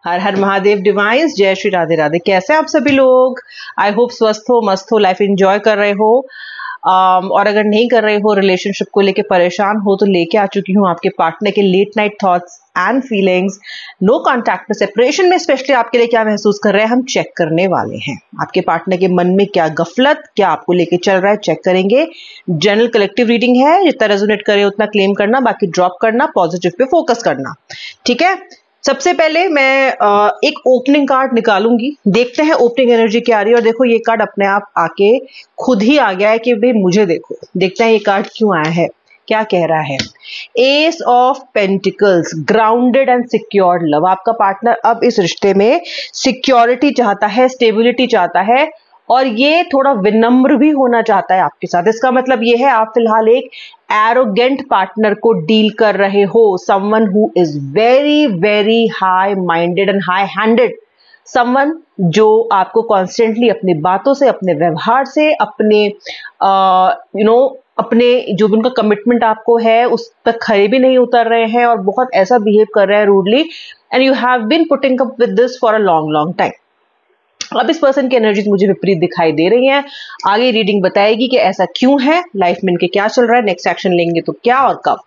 हर हर Mahadev device, जय श्री राधे राधे। कैसे आप सभी लोग? आई होप स्वस्थ हो, मस्त हो, लाइफ एंजॉय कर रहे हो। और अगर नहीं कर रहे हो, रिलेशनशिप को लेके परेशान हो, तो लेके आ चुकी हूँ आपके पार्टनर के late night thoughts and feelings. No contact में, सेपरेशन में स्पेशली आपके लिए क्या महसूस कर रहे हैं, हम चेक करने वाले हैं। आपके पार्टनर के मन में क्या गफलत, क्या आपको लेके चल रहा है, चेक करेंगे। जनरल कलेक्टिव रीडिंग है, जितना रेजोनेट करे उतना क्लेम करना, बाकी ड्रॉप करना, पॉजिटिव पे फोकस करना। ठीक है, सबसे पहले मैं एक ओपनिंग कार्ड निकालूंगी, देखते हैं ओपनिंग एनर्जी क्या आ रही है। और देखो, ये कार्ड अपने आप आके खुद ही आ गया है कि भाई मुझे देखो, देखते हैं ये कार्ड क्यों आया है, क्या कह रहा है। S of pentacles, grounded and secured love. आपका पार्टनर अब इस रिश्ते में सिक्योरिटी चाहता है, स्टेबिलिटी चाहता है, और ये थोड़ा विनम्र भी होना चाहता है आपके साथ। इसका मतलब ये है, आप फिलहाल एक एरोगेंट पार्टनर को डील कर रहे हो, someone who is very very high minded and high handed, someone जो आपको कॉन्स्टेंटली अपनी बातों से, अपने व्यवहार से, अपने अपने जो भी उनका कमिटमेंट आपको है उस पर खरे भी नहीं उतर रहे हैं, और बहुत ऐसा बिहेव कर रहे हैं rudely, and you have been putting up with this for a long long time. अब इस पर्सन की एनर्जीज मुझे विपरीत दिखाई दे रही हैं। आगे रीडिंग बताएगी कि ऐसा क्यों है, लाइफ में इनके क्या चल रहा है, नेक्स्ट एक्शन लेंगे तो क्या और कब।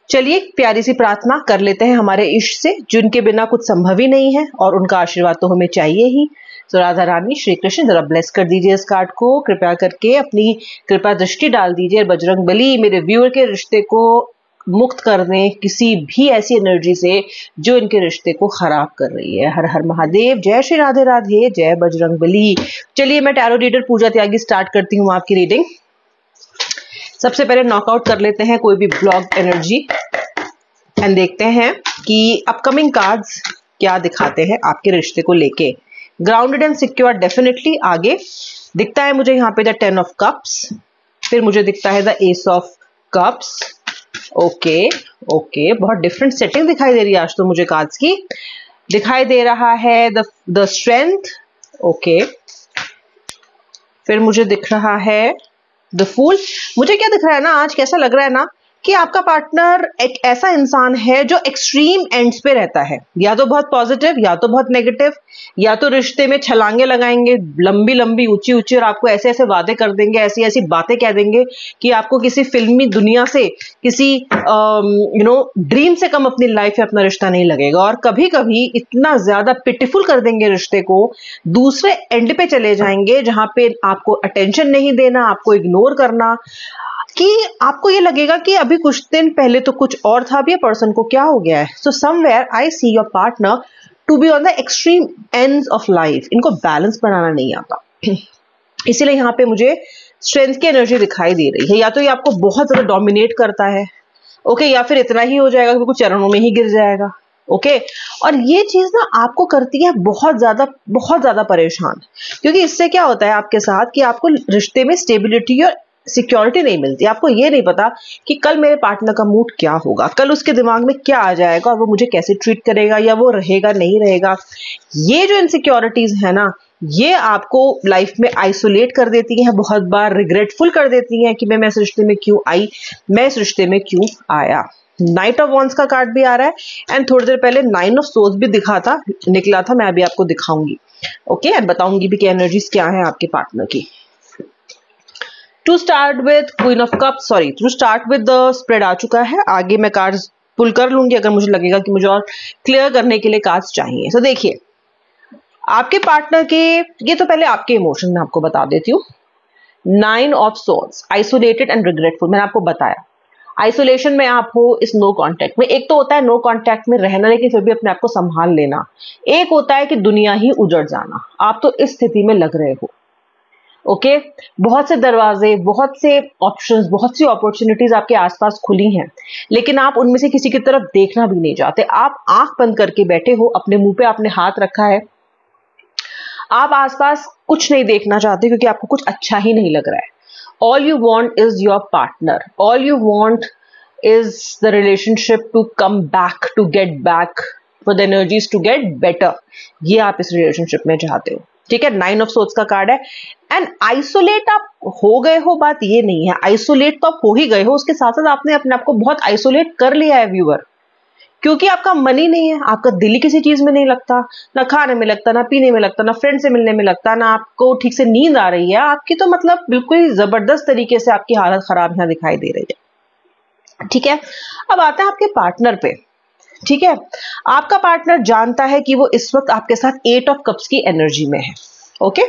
चलिए प्यारी सी प्रार्थना कर लेते हैं हमारे इष्ट से, जिनके बिना कुछ संभव ही नहीं है, और उनका आशीर्वाद तो हमें चाहिए ही। तो राधा रानी, श्री कृष्ण, जरा ब्लेस कर दीजिए इस कार्ड को, कृपया करके अपनी कृपा दृष्टि डाल दीजिए। बजरंग बली मेरे व्यूअर के रिश्ते को मुक्त कर दें किसी भी ऐसी एनर्जी से जो इनके रिश्ते को खराब कर रही है। हर हर महादेव, जय श्री राधे राधे, जय बजरंग बली। चलिए मैं टैरो रीडर पूजा त्यागी स्टार्ट करती हूँ आपकी रीडिंग। सबसे पहले नॉकआउट कर लेते हैं कोई भी ब्लॉक एनर्जी एंड देखते हैं कि अपकमिंग कार्ड्स क्या दिखाते हैं आपके रिश्ते को लेके। ग्राउंडेड एंड सिक्योर डेफिनेटली आगे दिखता है मुझे यहाँ पे द 10 ऑफ कप्स, फिर मुझे दिखता है the S of cups. Okay okay, बहुत डिफरेंट सेटिंग दिखाई दे रही है आज तो मुझे कार्ड्स की। दिखाई दे रहा है द स्ट्रेंथ। ओके, फिर मुझे दिख रहा है द फूल। मुझे क्या दिख रहा है ना, आज कैसा लग रहा है ना कि आपका पार्टनर एक ऐसा इंसान है जो एक्सट्रीम एंड्स पे रहता है, या तो बहुत पॉजिटिव या तो बहुत नेगेटिव, या तो रिश्ते में छलांगे लगाएंगे लंबी लंबी ऊंची ऊंची, और आपको ऐसे ऐसे वादे कर देंगे, ऐसी ऐसी बातें कह देंगे कि आपको किसी फिल्मी दुनिया से, किसी ड्रीम से कम अपनी लाइफ में अपना रिश्ता नहीं लगेगा। और कभी कभी इतना ज्यादा पिटिफुल कर देंगे रिश्ते को, दूसरे एंड पे चले जाएंगे जहां पे आपको अटेंशन नहीं देना, आपको इग्नोर करना, कि आपको ये लगेगा कि अभी कुछ दिन पहले तो कुछ और था, अभी पर्सन को क्या हो गया है। So somewhere I see your partner to be on the extreme ends of life. इनको बैलेंस बनाना नहीं आता, इसीलिए यहाँ पे मुझे स्ट्रेंथ की एनर्जी दिखाई दे रही है। या तो ये आपको बहुत ज्यादा डोमिनेट करता है, ओके, या फिर इतना ही हो जाएगा कि कुछ चरणों में ही गिर जाएगा। ओके, और ये चीज ना आपको करती है बहुत ज्यादा परेशान, क्योंकि इससे क्या होता है आपके साथ कि आपको रिश्ते में स्टेबिलिटी और सिक्योरिटी नहीं मिलती। आपको ये नहीं पता कि कल मेरे पार्टनर का मूड क्या होगा, कल उसके दिमाग में क्या आ जाएगा, और वो मुझे कैसे ट्रीट करेगा, या वो रहेगा नहीं रहेगा। ये जो इनसिक्योरिटीज है ना, ये आपको लाइफ में आइसोलेट कर देती हैं, बहुत बार रिग्रेटफुल कर देती हैं कि मैं इस रिश्ते में क्यों आई, मैं इस रिश्ते में क्यों आया। नाइट ऑफ वॉन्ड्स का कार्ड भी आ रहा है, एंड थोड़ी देर पहले 9 ऑफ सोर्ड्स भी निकला था, मैं अभी आपको दिखाऊंगी। ओके, एंड बताऊंगी भी कि एनर्जीज क्या है आपके पार्टनर की। To start with queen of cup, sorry, to start with the spread आ चुका है। आगे मैं कार्ड्स पुल कर लूंगी अगर मुझे लगेगा कि मुझे और क्लियर करने के लिए कार्ड्स चाहिए। तो देखिए आपके पार्टनर के, ये तो पहले आपके इमोशन में आपको बता देती हूँ। 9 of swords, isolated and regretful. मैंने आपको बताया आइसोलेशन में आप हो, इस नो कांटेक्ट में। एक तो होता है नो कांटेक्ट में रहना लेकिन फिर भी अपने आप को संभाल लेना, एक होता है कि दुनिया ही उजड़ जाना। आप तो इस स्थिति में लग रहे हो। ओके, बहुत से दरवाजे, बहुत से ऑप्शंस, बहुत सी अपॉर्चुनिटीज आपके आसपास खुली हैं, लेकिन आप उनमें से किसी की तरफ देखना भी नहीं चाहते। आप आंख बंद करके बैठे हो, अपने मुंह पे आपने हाथ रखा है, आप आसपास कुछ नहीं देखना चाहते क्योंकि आपको कुछ अच्छा ही नहीं लग रहा है। All you want is your partner, all you want is the relationship to come back, to get back, for the energies to get better. ये आप इस रिलेशनशिप में चाहते हो। ठीक है, 9 ऑफ सोर्ड्स का कार्ड है। एंड आइसोलेट आप हो गए हो, बात ये नहीं है, आइसोलेट तो आप हो ही गए हो, उसके साथ साथ आपने अपने आप को बहुत आइसोलेट कर लिया है व्यूअर, क्योंकि आपका मन ही नहीं है, आपका दिल ही किसी चीज में नहीं लगता, ना खाने में लगता, ना पीने में लगता, ना फ्रेंड से मिलने में लगता, ना आपको ठीक से नींद आ रही है आपकी, तो मतलब बिल्कुल जबरदस्त तरीके से आपकी हालत खराब यहाँ दिखाई दे रही है। ठीक है, अब आता है आपके पार्टनर पे। ठीक है, आपका पार्टनर जानता है कि वो इस वक्त आपके साथ 8 ऑफ कप्स की एनर्जी में है। ओके,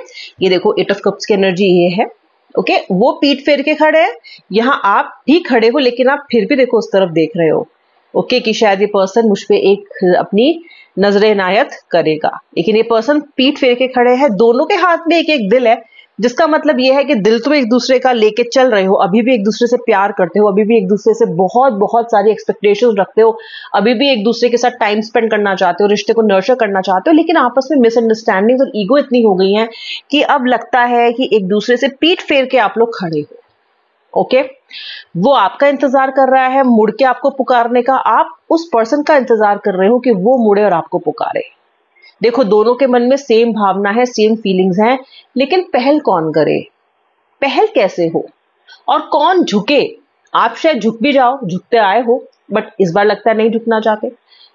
ये देखो 8 ऑफ कप्स की एनर्जी ये है। ओके, वो पीठ फेर के खड़े हैं, यहां आप भी खड़े हो लेकिन आप फिर भी देखो उस तरफ देख रहे हो। ओके, कि शायद ये पर्सन मुझ पे एक अपनी नजर इनायत करेगा, लेकिन ये पर्सन पीठ फेर के खड़े हैं, दोनों के हाथ में एक एक दिल है, जिसका मतलब यह है कि दिल तो एक दूसरे का लेके चल रहे हो, अभी भी एक दूसरे से प्यार करते हो, अभी भी एक दूसरे से बहुत बहुत सारी एक्सपेक्टेशंस रखते हो, अभी भी एक दूसरे के साथ टाइम स्पेंड करना चाहते हो, रिश्ते को नर्चर करना चाहते हो, लेकिन आपस में मिसअंडरस्टैंडिंग और ईगो इतनी हो गई है कि अब लगता है कि एक दूसरे से पीठ फेर के आप लोग खड़े हो। ओके, वो आपका इंतजार कर रहा है मुड़ के आपको पुकारने का, आप उस पर्सन का इंतजार कर रहे हो कि वो मुड़े और आपको पुकारे। देखो, दोनों के मन में सेम भावना है, सेम फीलिंग्स हैं, लेकिन पहल कौन करे, पहल कैसे हो और कौन झुके। आप शायद झुक भी जाओ, झुकते आए हो, बट इस बार लगता है नहीं झुकना चाहते।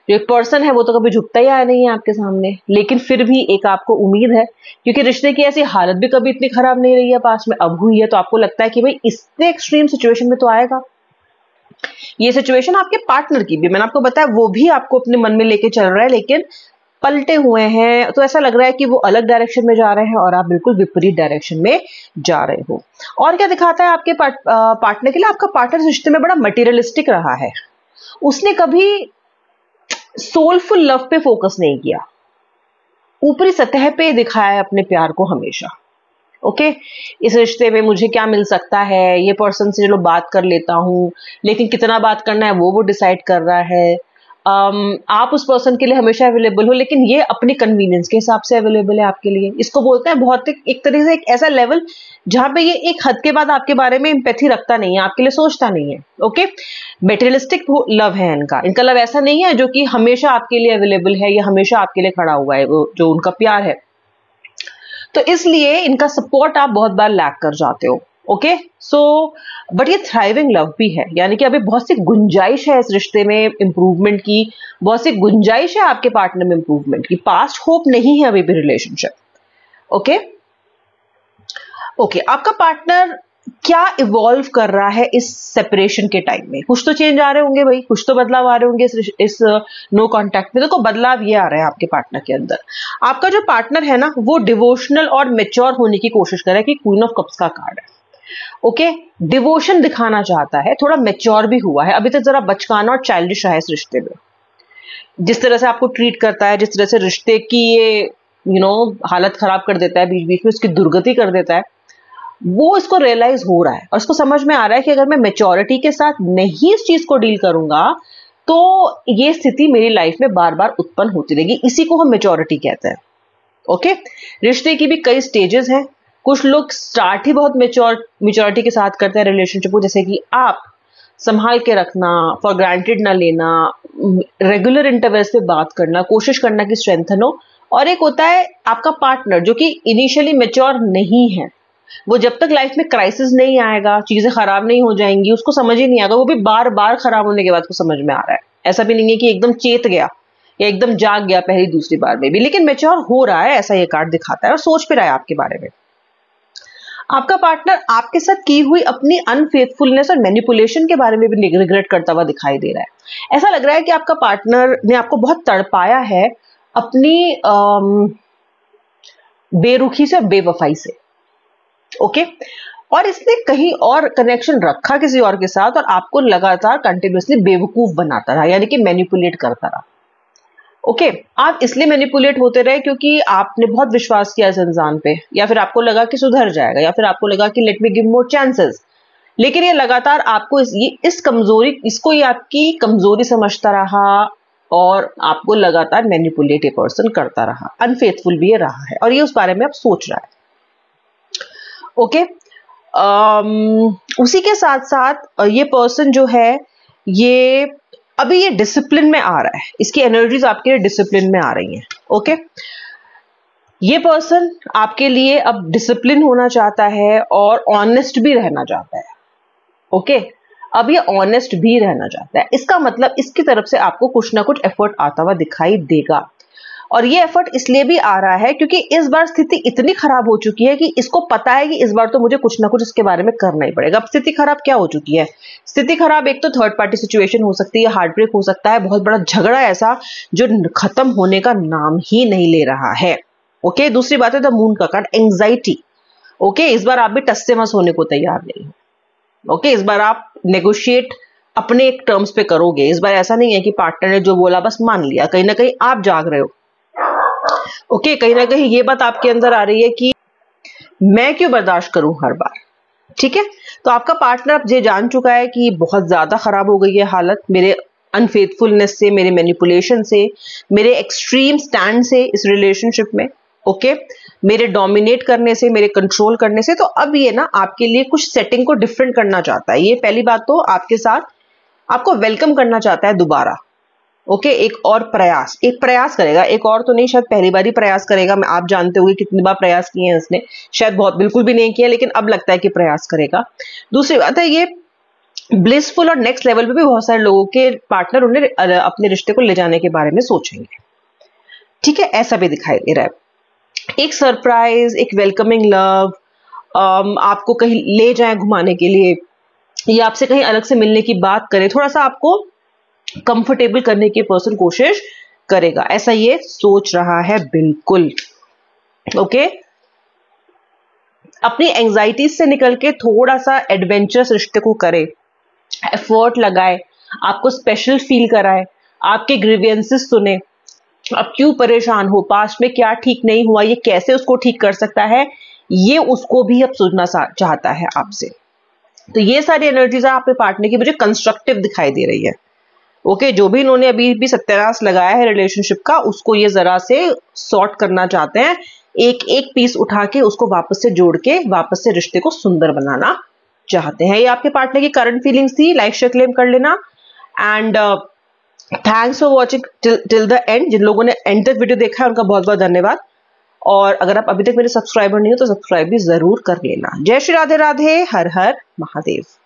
जो एक पर्सन है वो तो कभी झुकता ही आया नहीं है आपके सामने, लेकिन फिर भी एक आपको उम्मीद है, क्योंकि रिश्ते की ऐसी हालत भी कभी इतनी खराब नहीं रही है पास में, अब हुई है, तो आपको लगता है कि भाई इससे एक्सट्रीम सिचुएशन में तो आएगा। ये सिचुएशन आपके पार्टनर की भी, मैंने आपको बताया, वो भी आपको अपने मन में लेके चल रहा है, लेकिन पलटे हुए हैं, तो ऐसा लग रहा है कि वो अलग डायरेक्शन में जा रहे हैं और आप बिल्कुल विपरीत डायरेक्शन में जा रहे हो। और क्या दिखाता है आपके पार्टनर के लिए, आपका पार्टनर रिश्ते में बड़ा मटेरियलिस्टिक रहा है, उसने कभी सोलफुल लव पे फोकस नहीं किया, ऊपरी सतह पे दिखाया है अपने प्यार को हमेशा। ओके, इस रिश्ते में मुझे क्या मिल सकता है, ये पर्सन से चलो बात कर लेता हूं, लेकिन कितना बात करना है वो डिसाइड कर रहा है। आप उस पर्सन के लिए हमेशा अवेलेबल हो, लेकिन ये अपने कन्वीनियंस के हिसाब से अवेलेबल है आपके लिए। इसको बोलते हैं भौतिक, एक तरीके से एक ऐसा लेवल जहां पे ये एक हद के बाद आपके बारे में एम्पैथी रखता नहीं है, आपके लिए सोचता नहीं है। ओके, मेटेरियलिस्टिक लव है इनका लव ऐसा नहीं है जो कि हमेशा आपके लिए अवेलेबल है या हमेशा आपके लिए खड़ा हुआ है, वो जो उनका प्यार है, तो इसलिए इनका सपोर्ट आप बहुत बार लैक कर जाते हो। ओके, सो बट ये थ्राइविंग लव भी है, यानी कि अभी बहुत सी गुंजाइश है इस रिश्ते में इंप्रूवमेंट की, बहुत सी गुंजाइश है आपके पार्टनर में इंप्रूवमेंट की, पास्ट होप नहीं है अभी भी रिलेशनशिप। ओके ओके, आपका पार्टनर क्या इवॉल्व कर रहा है इस सेपरेशन के टाइम में, कुछ तो चेंज आ रहे होंगे भाई, कुछ तो बदलाव आ रहे होंगे इस नो कांटेक्ट में। देखो, बदलाव ये आ रहा है आपके पार्टनर के अंदर, आपका जो पार्टनर है ना, वो डिवोशनल और मेच्योर होने की कोशिश कर रहा है, कि क्वीन ऑफ कप्स का कार्ड है। ओके, डिवोशन दिखाना चाहता है, थोड़ा मेच्योर भी हुआ है, अभी तक जरा बचकाना और चाइल्डिश रहा है इस रिश्ते में। जिस तरह से आपको ट्रीट करता है, जिस तरह से रिश्ते की ये हालत खराब कर देता है, बीच बीच में उसकी दुर्गति कर देता है, वो इसको रियलाइज हो रहा है और इसको समझ में आ रहा है कि अगर मैं मेच्योरिटी के साथ नहीं इस चीज को डील करूंगा तो ये स्थिति मेरी लाइफ में बार बार उत्पन्न होती रहेगी। इसी को हम मेच्योरिटी कहते हैं। ओके, रिश्ते की भी कई स्टेजेस हैं, कुछ लोग स्टार्ट ही बहुत मेच्योरिटी के साथ करते हैं रिलेशनशिप को, जैसे कि आप संभाल के रखना, फॉर ग्रांटेड ना लेना, रेगुलर इंटरवल्स पे बात करना, कोशिश करना कि स्ट्रेंथन हो। और एक होता है आपका पार्टनर जो कि इनिशियली मेच्योर नहीं है, वो जब तक लाइफ में क्राइसिस नहीं आएगा, चीजें खराब नहीं हो जाएंगी, उसको समझ ही नहीं आएगा, वो भी बार बार खराब होने के बाद को समझ में आ रहा है। ऐसा भी नहीं है कि एकदम चेत गया या एकदम जाग गया पहली दूसरी बार में भी, लेकिन मेच्योर हो रहा है, ऐसा ये कार्ड दिखाता है और सोच पे रहा है आपके बारे में। आपका पार्टनर आपके साथ की हुई अपनी अनफेथफुलनेस और मैनिपुलेशन के बारे में भी रिग्रेट करता हुआ दिखाई दे रहा है। ऐसा लग रहा है कि आपका पार्टनर ने आपको बहुत तड़पाया है अपनी बेरुखी से और बेवफाई से। ओके, और इसने कहीं और कनेक्शन रखा किसी और के साथ और आपको लगातार कंटिन्यूअसली बेवकूफ बनाता रहा, यानी कि मैनिपुलेट करता रहा। ओके, आप इसलिए मैनिपुलेट होते रहे क्योंकि आपने बहुत विश्वास किया इस इंसान पे, या फिर आपको लगा कि सुधर जाएगा, या फिर आपको लगा कि let me give more chances, लेकिन ये लगातार आपको इसको ये आपकी कमजोरी समझता रहा और आपको लगातार मैनिपुलेट ये पर्सन करता रहा, अनफेथफुल भी ये रहा है और ये उस बारे में आप सोच रहा है। ओके, उसी के साथ साथ ये पर्सन जो है ये अभी ये डिसिप्लिन में आ रहा है, इसकी एनर्जीज आपके लिए डिसिप्लिन में आ रही हैं। ओके, ये पर्सन आपके लिए अब डिसिप्लिन होना चाहता है और ऑनेस्ट भी रहना चाहता है। ओके, अब ये ऑनेस्ट भी रहना चाहता है। इसका मतलब इसकी तरफ से आपको कुछ ना कुछ एफर्ट आता हुआ दिखाई देगा, और ये एफर्ट इसलिए भी आ रहा है क्योंकि इस बार स्थिति इतनी खराब हो चुकी है कि इसको पता है कि इस बार तो मुझे कुछ ना कुछ इसके बारे में करना ही पड़ेगा। अब स्थिति खराब क्या हो चुकी है? स्थिति खराब एक तो थर्ड पार्टी सिचुएशन हो सकती है, हार्ट ब्रेक हो सकता है, बहुत बड़ा झगड़ा ऐसा जो खत्म होने का नाम ही नहीं ले रहा है। ओके, दूसरी बात है द मून का कार्ड, एंग्जाइटी। ओके, इस बार आप भी टस से मस होने को तैयार नहीं हो। ओके, इस बार आप नेगोशिएट अपने एक टर्म्स पे करोगे। इस बार ऐसा नहीं है कि पार्टनर ने जो बोला बस मान लिया, कहीं ना कहीं आप जाग रहे हो। ओके, कहीं ना कहीं ये बात आपके अंदर आ रही है कि मैं क्यों बर्दाश्त करूं हर बार। ठीक है, तो आपका पार्टनर अब ये जान चुका है कि बहुत ज्यादा खराब हो गई है हालत मेरे अनफेथफुलनेस से, मेरे मैनिपुलेशन से, मेरे एक्सट्रीम स्टैंड से इस रिलेशनशिप में। ओके, मेरे डोमिनेट करने से, मेरे कंट्रोल करने से। तो अब ये ना आपके लिए कुछ सेटिंग को डिफरेंट करना चाहता है। ये पहली बात तो आपके साथ आपको वेलकम करना चाहता है दोबारा। ओके, एक प्रयास करेगा, एक और तो नहीं, शायद पहली बार ही प्रयास करेगा। मैं आप जानते होंगे कितनी बार प्रयास किए हैं उसने, शायद बहुत बिल्कुल भी नहीं किया, लेकिन अब लगता है कि प्रयास करेगा। दूसरी बात है ये ब्लिसफुल और नेक्स्ट लेवल पे भी बहुत सारे लोगों के पार्टनर उन्हें अपने रिश्ते को ले जाने के बारे में सोचेंगे। ठीक है, ऐसा भी दिखाई दे रहा है। एक सरप्राइज, एक वेलकमिंग लव, आपको कहीं ले जाए घुमाने के लिए या आपसे कहीं अलग से मिलने की बात करे, थोड़ा सा आपको कंफर्टेबल करने की पर्सन कोशिश करेगा, ऐसा ये सोच रहा है बिल्कुल। ओके, अपनी एंजाइटी से निकल के थोड़ा सा एडवेंचरस रिश्ते को करे, एफर्ट लगाए, आपको स्पेशल फील कराए, आपके ग्रीवियंसेस सुने, आप क्यों परेशान हो, पास्ट में क्या ठीक नहीं हुआ, ये कैसे उसको ठीक कर सकता है, ये उसको भी अब सुनना चाहता है आपसे। तो ये सारी एनर्जीज आपके पार्टनर की मुझे कंस्ट्रक्टिव दिखाई दे रही है। ओके, जो भी इन्होंने अभी भी सत्यानाश लगाया है रिलेशनशिप का, उसको ये जरा से सॉर्ट करना चाहते हैं, एक एक पीस उठा के उसको वापस से जोड़ के वापस से रिश्ते को सुंदर बनाना चाहते हैं। ये आपके पार्टनर की करंट फीलिंग्स थी। लाइक शेयर क्लेम कर लेना and thanks for watching till the end. जिन लोगों ने एंड तक वीडियो देखा है उनका बहुत बहुत धन्यवाद, और अगर आप अभी तक मेरे सब्सक्राइबर नहीं हो तो सब्सक्राइब भी जरूर कर लेना। जय श्री राधे राधे, हर हर महादेव।